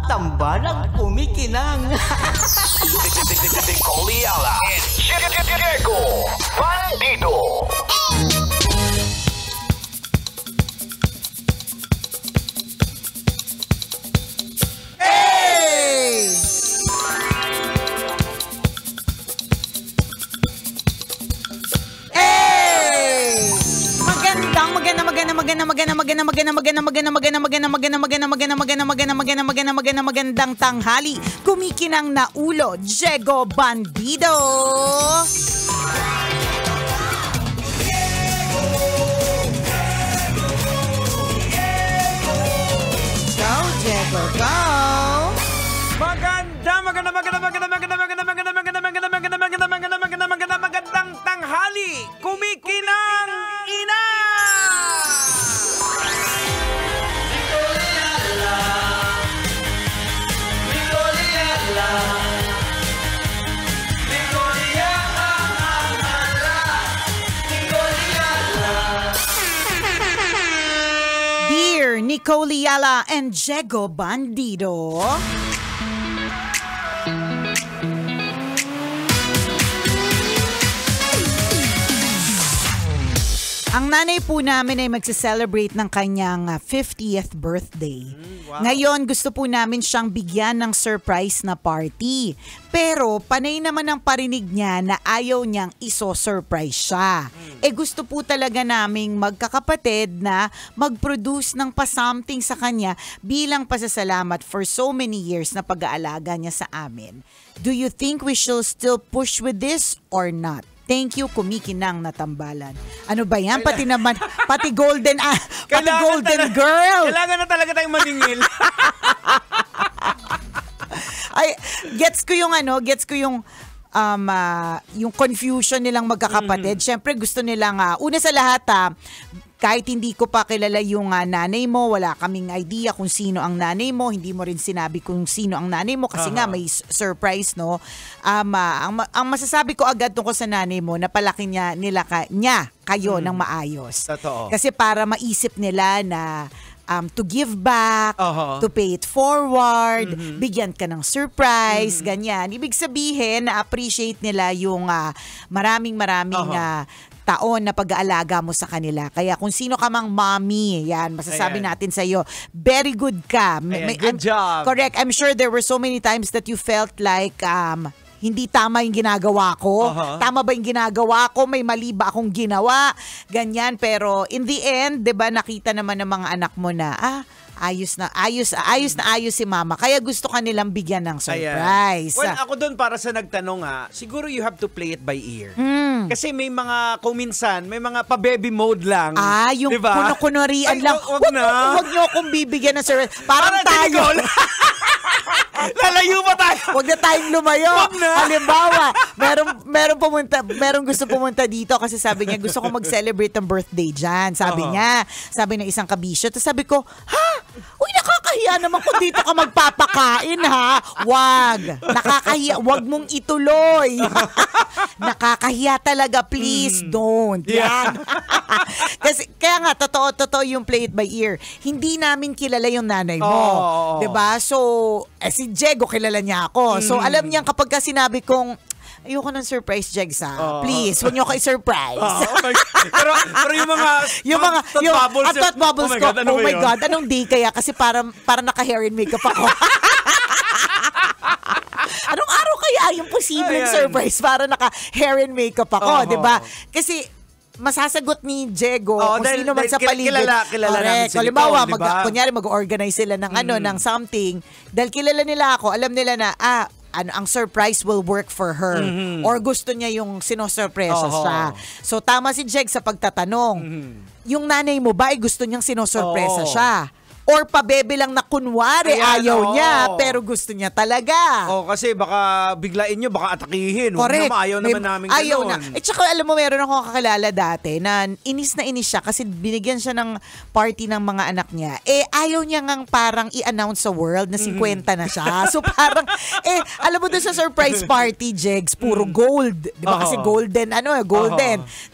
tambalang kumikinang. Nicole Ayala and Diego Bandido. Magandang tanghali. Kumikinang na ulo, Diego Bandido. Go, Diego, go. Magandang tanghali. Kumikinang ina. Dear Nicole Ayala and Diego Bandido. Ang nanay po namin ay magse-celebrate ng kanyang 50th birthday. Wow. Ngayon, gusto po namin siyang bigyan ng surprise na party. Pero, panay naman ang parinig niya na ayaw niyang iso-surprise siya. Gusto po talaga naming magkakapatid na mag-produce ng pa-something sa kanya bilang pasasalamat for so many years na pag-aalaga niya sa amin. Do you think we shall still push with this or not? Thank you, kumikinang na tambalan. Ano ba yan? Pati naman, pati golden, pati golden girl. Kailangan na talaga tayong maningil. Ay, gets ko yung confusion nilang magkakapatid. Siyempre, gusto nilang, una sa lahat, kahit hindi ko pa kilala yung nanay mo, wala kaming idea kung sino ang nanay mo, hindi mo rin sinabi kung sino ang nanay mo kasi nga may surprise, no? Ang masasabi ko agad tungkol sa nanay mo, napalaki niya kayo ng maayos. Totoo. Kasi para maisip nila na to give back, to pay it forward, bigyan ka ng surprise, ganyan. Ibig sabihin, na-appreciate nila yung maraming taon na pag-aalaga mo sa kanila. Kaya kung sino ka mang mommy, yan, masasabi natin sa iyo, very good ka. Good job. Correct. I'm sure there were so many times that you felt like hindi tama yung ginagawa ko. Tama ba yung ginagawa ko? May mali ba akong ginawa? Ganyan. Pero in the end, 'di ba, nakita naman ng mga anak mo na ayos si mama. Kaya gusto ka nilang bigyan ng surprise. Well, ako doon para sa nagtanong siguro you have to play it by ear. Kasi may mga, kung minsan, may mga pa-baby mode lang. Yung diba? kuno-kunorian lang. Wag nyo akong bibigyan ng surprise. Parang tayo. Lalayo pa tayo. Wag na tayong lumayo. Wag na. Halimbawa, merong gusto pumunta dito kasi sabi niya, gusto ko mag-celebrate ng birthday dyan. Sabi ng isang kabisyo. Tapos sabi ko, uy, nakakahiya naman kung dito ka magpapakain, ha? Wag. Nakakahiya. Wag mong ituloy. Nakakahiya talaga. Please don't. Yan. Kasi, kaya nga, totoo yung play it by ear. Hindi namin kilala yung nanay mo. Diba? So, si Diego, kilala niya ako. So, alam niya kapag ka sinabi kong, ayoko ng surprise, Jegs, please, huwag niyo ako i-surprise. Pero yung mga thought bubbles ko, oh my God, anong day kaya? Kasi para naka-hair and makeup ako. Anong araw kaya yung posibleng surprise para naka-hair and makeup ako, di ba? Kasi, masasagot ni Diego kung sino man sa paligid. Kilala namin si Halimbawa, Nicole, diba? Kunyari mag-organize sila ng ng something. Dahil kilala nila ako, alam nila na, ang surprise will work for her. Or gusto niya yung sinosurpresa siya. So, tama si Jeg sa pagtatanong. Yung nanay mo ba ay gusto niyang sinosurpresa siya? Or pabebe lang na kunwari ayaw niya, pero gusto niya talaga. Kasi baka biglain nyo, baka atakihin. Correct. Ayaw naman namin gano'n. Ayaw na. Tsaka alam mo, meron akong kakilala dati na inis siya kasi binigyan siya ng party ng mga anak niya. Ayaw niya ngang parang i-announce sa world na 50 na siya. So parang, alam mo doon sa surprise party, Jegs, puro gold. Di ba? Kasi golden.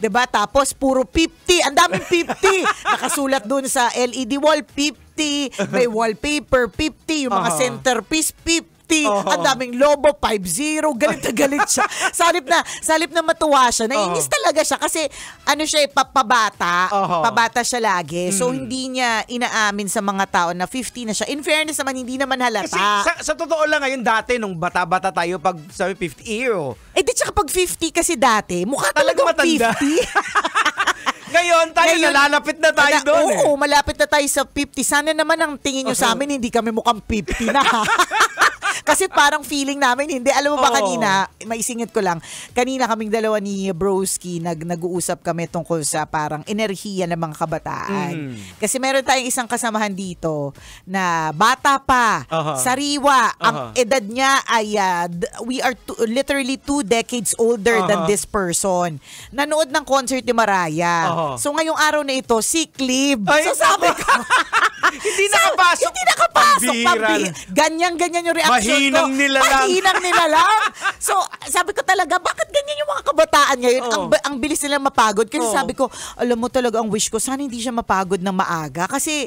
Di ba? Tapos puro 50. Ang daming 50. Nakasulat doon sa LED wall, 50. 50, may wallpaper 50, yung mga Aha. centerpiece 50. Oo. Ang daming lobo, 5-0, galit na galit siya. Salip na matuwa siya, nainis talaga siya kasi ano siya, pabata. Oo. Pabata siya lagi. So, hindi niya inaamin sa mga tao na 50 na siya. In fairness naman, hindi naman halata. Kasi sa totoo lang ngayon dati, nung bata-bata tayo, pag sabi 50 euro. Di tsaka pag 50 kasi dati, mukha Talagang talagang matanda. 50. Ngayon, nalalapit na tayo doon. Oo, malapit na tayo sa 50. Sana naman ang tingin nyo sa amin, hindi kami mukhang 50 na. Kasi parang feeling namin, hindi. Alam mo ba Oo. kanina, maisingit ko lang, kanina kaming dalawa ni Broski, nag-uusap kami tungkol sa parang enerhiya ng mga kabataan. Kasi meron tayong isang kasamahan dito na bata pa, sariwa. Ang edad niya ay, we are literally 2 decades older than this person. Nanood ng concert ni Mariah. So ngayong araw na ito, sick leave. Ay, So sabi ko, Hindi nakapasok. Hindi nakapasok. Pambira. Ganyan yung reaction Mahinang ko. nila lang. Mahinang nila lang. So, sabi ko talaga, bakit ganyan yung mga kabataan ngayon? Ang bilis nilang mapagod. Kasi sabi ko, alam mo talaga, ang wish ko, sana hindi siya mapagod ng maaga. Kasi,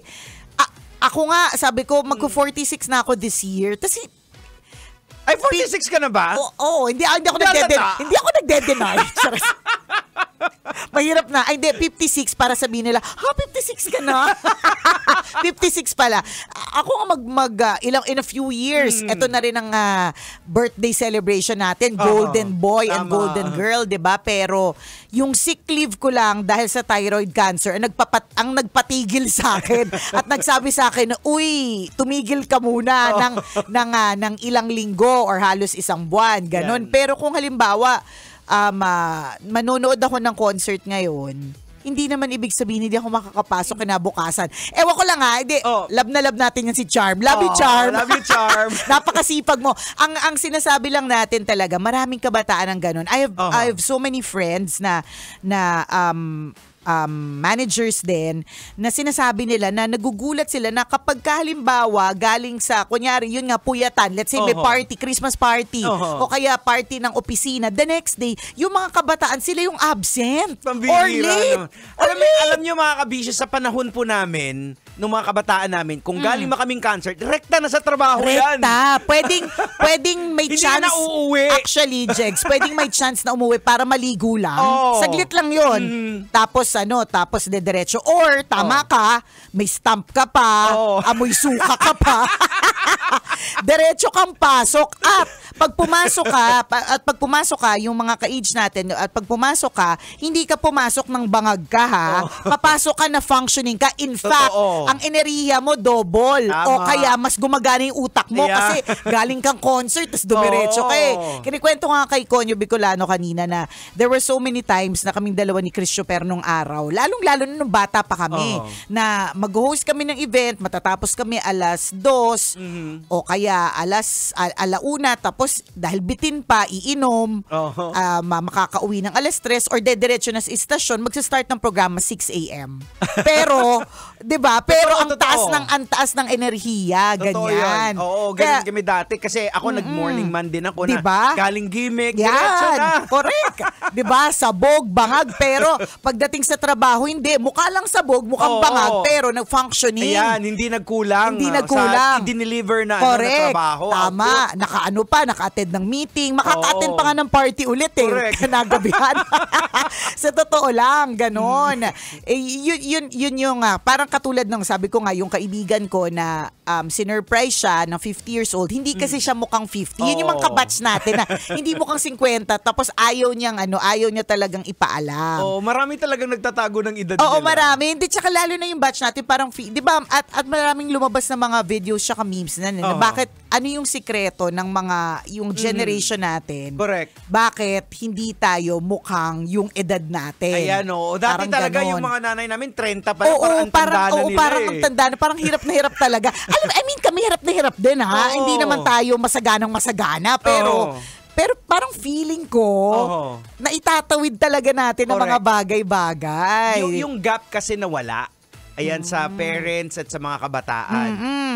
ako nga, sabi ko, magko-46 na ako this year. Tapos, Ay, 46 ka na ba? Oo, hindi ako nagde-deny. Charas. Mahirap na. Ay, hindi, 56 para sabihin nila, 56 ka na. 56 pala. Ako nga in a few years, ito na rin ang birthday celebration natin, Golden Boy and Tama. Golden Girl, 'di ba? Pero yung sick leave ko lang dahil sa thyroid cancer, ang nagpatigil sa akin at nagsabi sa akin na, uy, tumigil ka muna ng ilang linggo or halos isang buwan, ganon. Yan. Pero kung halimbawa, manonood ako ng concert ngayon, hindi naman ibig sabihin hindi ako makakapasok kinabukasan. Ewan ko lang hindi. Love na love natin yan si Charm. Love you, Charm. Love you, Charm. Napakasipag mo. Ang sinasabi lang natin talaga, maraming kabataan ng ganun. I have so many friends na managers din na sinasabi nila na nagugulat sila na kapag halimbawa galing sa, kunyari, yun nga, puyatan, let's say may party, Christmas party, o kaya party ng opisina, the next day, yung mga kabataan, sila yung absent. Pambihira, Or late. no? Alam nyo mga kabisyo, sa panahon po namin, nung mga kabataan namin, kung galing makaming concert, rekta na sa trabaho yan. Rekta. Pwedeng may Hindi chance. na uuwi. Actually, Jegs, pwedeng may chance na umuwi para maligo lang. Oo. Saglit lang yun. Tapos dediretso. Or, tama ka, may stamp ka pa, amoy suka ka pa. Diretso kang pasok. At pag pumasok ka, yung mga ka-age natin, at pag pumasok ka, hindi ka pumasok ng bangag ka, ha? Papasok ka na functioning ka. In fact, ang enerhiya mo double. Tama. O kaya mas gumagana yung utak mo kasi galing kang concert, tapos dumiretso ka eh. Kinikwento nga kay Conyo Bicolano kanina na there were so many times na kaming dalawa ni Chris Choper nung araw, lalong-lalo na nung bata pa kami, na mag-host kami ng event, matatapos kami alas 2 o kaya alauna, tapos dahil bitin pa, iinom, makakauwi ng alas 3 or dediretso na sa istasyon, magsa-start ng programa 6 a.m. Pero, 'di ba? Pero ang taas ng enerhiya, ganyan. Oo, ganyan kami dati kasi ako nag-morning man din ako, diba? na galing gimmick, diretso na. Correct. 'Di ba? Sabog, bangag, pero pagdating sa trabaho, hindi, mukha lang sabog, mukhang bangag, pero nag-functioning. Ayan, hindi nagkulang. Hindi nagkulang. Sa i-deliver na, correct, na trabaho. Tama. Naka-attend ng meeting. Makaka-attend pa nga ng party ulit eh. Correct. Kanagabihan. Sa totoo lang, ganon. Yun yung, parang katulad ng sabi ko nga, yung kaibigan ko na sinurprise siya ng 50 years old, hindi kasi siya mukhang 50. Yun yung mga kabatch natin na hindi mukhang 50, tapos ayaw niya talagang ipaalam. Marami talagang nagtatago ng edad nila. Oo, marami. Hindi, tsaka lalo na yung batch natin, parang, di ba, at maraming lumabas na mga videos tsaka memes na bakit, ano yung sikreto ng mga, yung generation natin? Correct. Bakit hindi tayo mukhang yung edad natin? Ayan, dati Parang talaga ganon. yung mga nanay namin, 30 pa lang, parang ang tanda na nila parang ang tanda na, parang hirap na hirap talaga. Kami hirap na hirap din, ha? Hindi naman tayo masagana, pero parang feeling ko na itatawid talaga natin ng mga bagay-bagay. Yung gap kasi nawala. Ayan, sa parents at sa mga kabataan.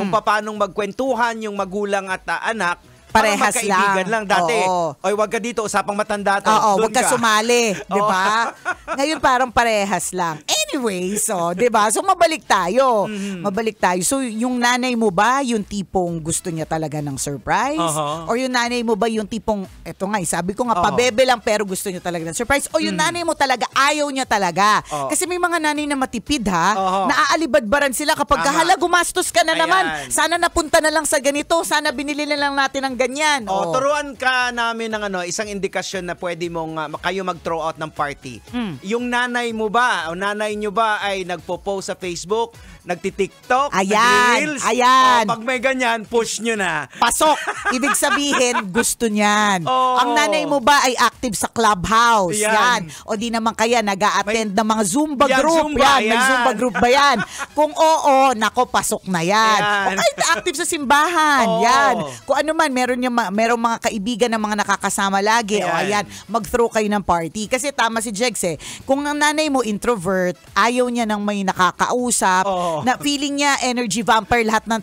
Kung paanong magkwentuhan yung magulang at anak, parehas lang. Dati, oy, wag ka dito, usapang matanda to. Oo, wag ka sumali, di ba? Ngayon parang parehas lang. Anyway, so, 'di ba? So mabalik tayo. Mabalik tayo. So yung nanay mo ba yung tipong gusto niya talaga ng surprise? Or yung nanay mo ba yung tipong eto nga, sabi ko nga pabebe lang pero gusto niya talaga ng surprise? O yung nanay mo talaga ayaw niya talaga? Kasi may mga nanay na matipid naaalibadbaran sila kapag hala gumastos ka na naman. Sana napunta na lang sa ganito, sana binili na lang natin ng ganyan. Turuan ka namin ng isang indikasyon na pwede mong kayo mag-throw out ng party. Yung nanay mo ba o nanay nyo ba ay nagpo-post sa Facebook, nagti-TikTok, ayan, nag-reels? ayan. Pag may ganyan, push nyo na. Pasok. Ibig sabihin, gusto niyan. Ang nanay mo ba ay active sa Clubhouse? Yan. O di naman kaya nag-a-attend ng mga Zumba group? May Zumba group ba yan? Kung oo, nako, pasok na yan. O kahit active sa simbahan. Yan. Kung ano man, merong mga kaibigan na mga nakakasama lagi. O ayan, mag-throw kayo ng party. Kasi tama si Jegs kung ang nanay mo introvert, ayaw niya ng may nakakausap, na feeling niya energy vampire lahat ng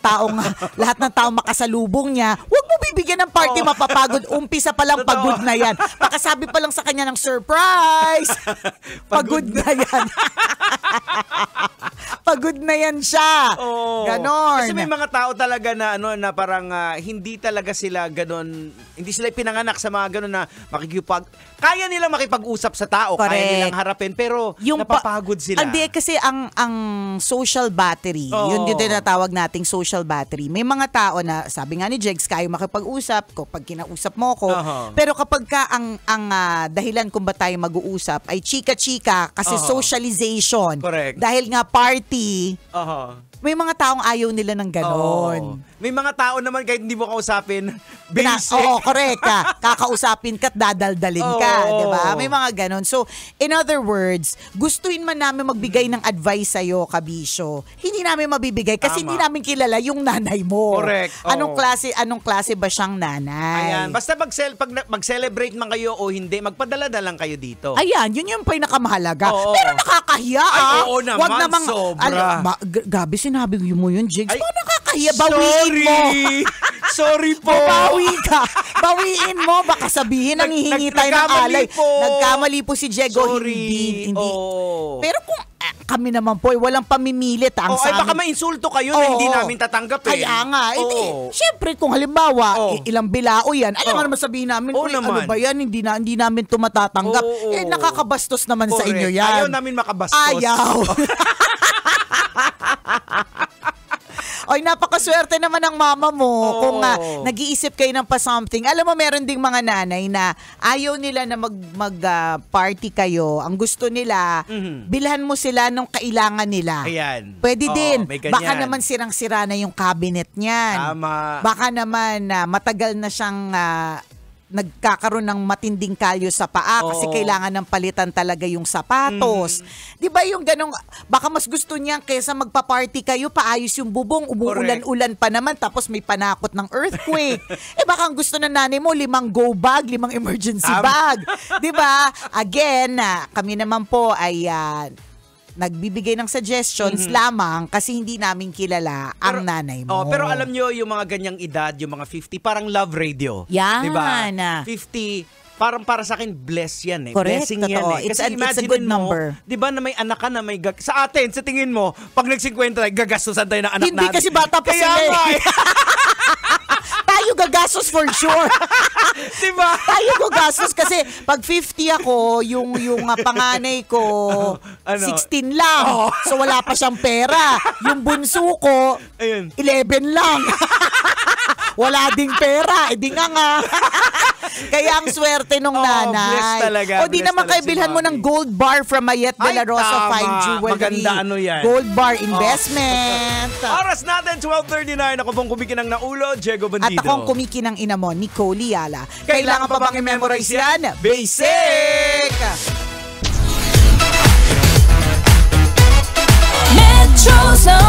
taong makasalubong niya, huwag mo bibigyan ng party, mapapagod. Umpisa pa lang pagod na yan. Pakasabi pa lang sa kanya ng surprise. Pagod na yan. Pagod na yan siya. Ganon. Kasi may mga tao talaga na na parang hindi talaga sila ganon, hindi sila pinanganak sa mga ganon na kaya nilang makipag-usap sa tao, kaya nilang harapin, pero napapagod sila. Hindi, kasi ang social battery, yun yung tinatawag nating social battery. May mga tao na, sabi nga ni Jegs, kaya makipag-usap ko pag kinausap mo ko. Pero kapag ka ang dahilan kung ba tayo mag-uusap ay chika-chika, kasi socialization. Correct. Dahil nga party, may mga taong ayaw nila ng ganon. May mga tao naman kahit hindi mo kausapin, basic. Correct ka. Kakausapin ka at dadaldalin ka, di ba? May mga ganon. So, in other words, gustuin man namin magbigay ng advice sa'yo, kabisyo, hindi namin mabibigay kasi hindi namin kilala yung nanay mo. Correct. Anong klase ba siyang nanay? Ayan. Basta pag mag-celebrate man kayo o hindi, magpadala na lang kayo dito. Ayan, yun yung pinakamahalaga. Pero nakakahiya, oo naman, wag namang, sobra. Gabi, sinabi mo yun, Jigs. Nakakahiya, bawiin mo. Sorry po. Bawi ka. Bawiin mo. Baka sabihin nanghihingi tayo ng alay. Nagkamali po si Diego. Sorry. Hindi. Pero kung kami naman po, walang pamimilit. Ay, baka mainsulto kayo na hindi namin tatanggapin. Kaya nga. Siyempre, kung halimbawa, ilang bilao yan, alam nga naman sabihin namin, ano ba yan, hindi namin ito matatanggap. Nakakabastos naman sa inyo yan. Ayaw namin makabastos. Ayaw. Oy, napakaswerte naman ng mama mo kung nag-iisip kayo ng pa-something. Alam mo, meron ding mga nanay na ayaw nila na mag-party kayo. Ang gusto nila, bilhan mo sila nung kailangan nila. Ayan. Pwede din. Baka naman sirang-sira na yung cabinet niyan. Tama. Baka naman matagal na siyang nagkakaroon ng matinding kalyo sa paa kasi kailangan ng palitan talaga yung sapatos. Di ba yung ganong, baka mas gusto niya kaysa magpa-party kayo, paayos yung bubong, umuulan-ulan pa naman, tapos may panakot ng earthquake. Baka ang gusto ng nanay mo, 5 go bag, 5 emergency bag. Di ba? Again, kami naman po ay nagbibigay ng suggestions lamang kasi hindi namin kilala ang nanay mo. Pero alam nyo, yung mga ganyang edad, yung mga 50, parang love radio. Yan. Diba? 50, parang para sa akin, bless yan eh. Correct, Blessing yan totoo. eh. Kasi It's a good number. Di ba na may anak ka na may sa atin, sa tingin mo, pag nag-50, gagastusan tayo ng anak hindi natin. Kasi bata pa sila eh. Tayo gagastos for sure. Diba? Tayo gagastos kasi pag 50 ako, yung panganay ko, 16 lang. So wala pa siyang pera. Yung bunso ko, 11 lang. Wala ding pera. Di nga. Kaya ang swerte nung nanay. Bless talaga. O di naman kayo bilhan mo ng gold bar from Mayet de la Rosa Fine Jewelry. Maganda yan. Gold bar investment. Oras natin, 12:39. Ako pong kumikinang naulo, Diego Bandido. At akong kumikinang ina mo, Nicole Liala. Kailangan pa bang i-memorize yan? Basic! Metro Zone.